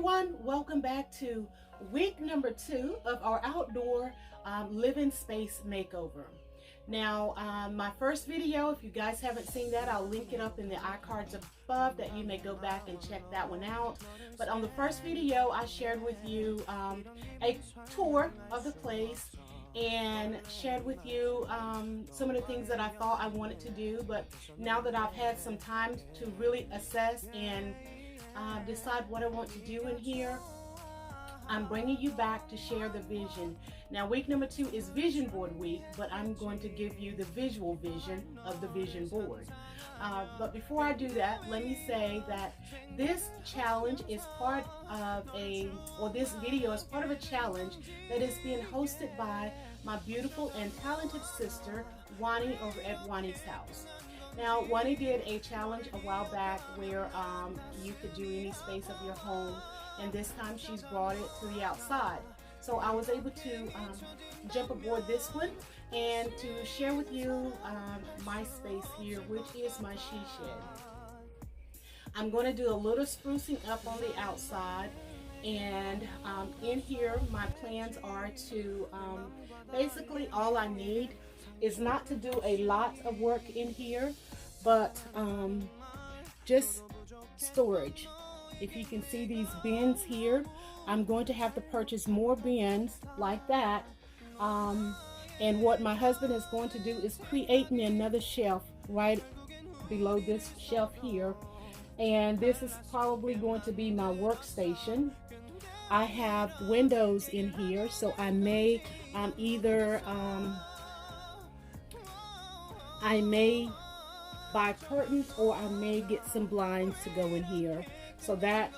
everyone, welcome back to week number 2 of our outdoor living space makeover. Now, my first video, if you guys haven't seen that, I'll link it up in the iCards above that you may go back and check that one out. But on the first video, I shared with you a tour of the place and shared with you some of the things that I thought I wanted to do. But now that I've had some time to really assess and decide what I want to do in here, I'm bringing you back to share the vision. Now, week number 2 is vision board week, but I'm going to give you the visual vision of the vision board. But before I do that, let me say that this challenge is part of this video is part of a challenge that is being hosted by my beautiful and talented sister, Juani, over at Juani's house. Now, Juani did a challenge a while back where you could do any space of your home, and this time she's brought it to the outside. So I was able to jump aboard this one and to share with you my space here, which is my she shed. I'm going to do a little sprucing up on the outside, and in here my plans are to basically all I need is not to do a lot of work in here, but just storage. If you can see these bins here, I'm going to have to purchase more bins like that. And what my husband is going to do is create me another shelf right below this shelf here. And this is probably going to be my workstation. I have windows in here, so I may I may buy curtains, or I may get some blinds to go in here. So that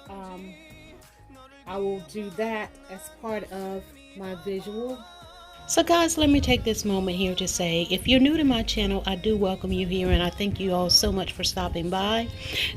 I will do that as part of my visual. So guys, let me take this moment here to say, if you're new to my channel, I do welcome you here, and I thank you all so much for stopping by.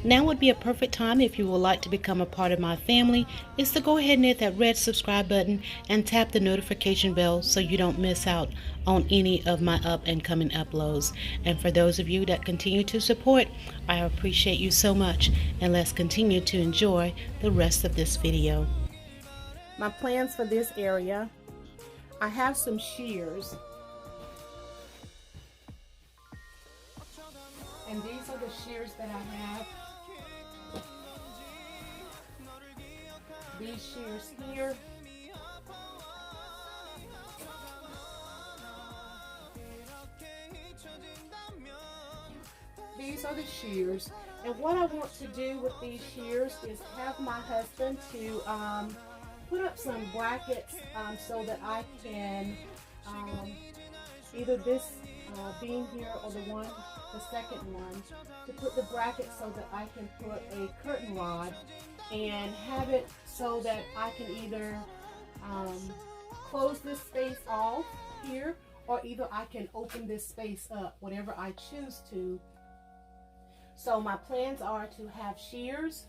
Now would be a perfect time, if you would like to become a part of my family, is to go ahead and hit that red subscribe button and tap the notification bell so you don't miss out on any of my up and coming uploads. And for those of you that continue to support, I appreciate you so much, and let's continue to enjoy the rest of this video. My plans for this area: I have some shears, and these are the shears that I have. These shears here. These are the shears, and what I want to do with these shears is have my husband to put up some brackets so that I can either this beam here or the second one, to put the bracket so that I can put a curtain rod and have it so that I can either close this space off here, or either I can open this space up, whatever I choose to. So my plans are to have shears,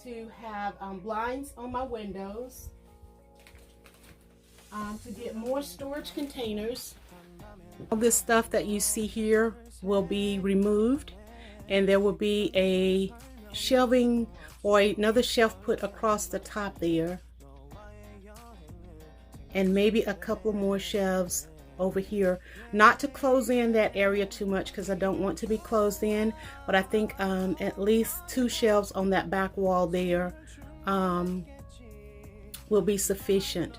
to have blinds on my windows, to get more storage containers. All this stuff that you see here will be removed, and there will be a shelving or another shelf put across the top there, and maybe a couple more shelves over here, not to close in that area too much because I don't want to be closed in, but I think at least 2 shelves on that back wall there will be sufficient.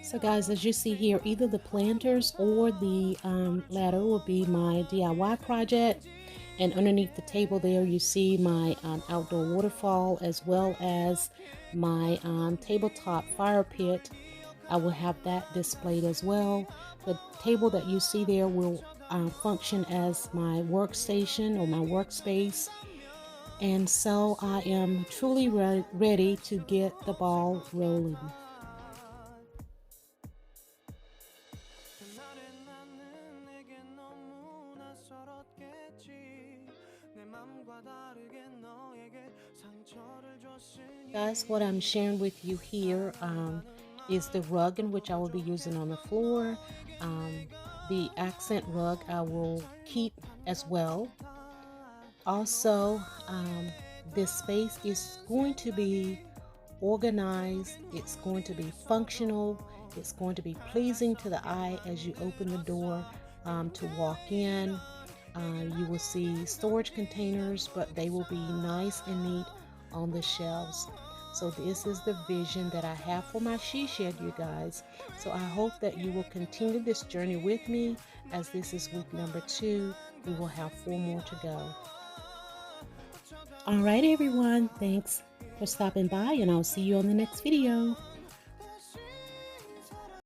So guys, as you see here, either the planters or the ladder will be my DIY project, and underneath the table there you see my outdoor waterfall, as well as my tabletop fire pit. I will have that displayed as well. The table that you see there will function as my workstation or my workspace. And so I am truly ready to get the ball rolling. Guys, what I'm sharing with you here is the rug in which I will be using on the floor. The accent rug I will keep as well. Also, this space is going to be organized, it's going to be functional, it's going to be pleasing to the eye as you open the door to walk in. You will see storage containers, but they will be nice and neat on the shelves. So this is the vision that I have for my she shed, you guys. So I hope that you will continue this journey with me, as this is week number 2. We will have 4 more to go. All right, everyone. Thanks for stopping by, and I'll see you on the next video.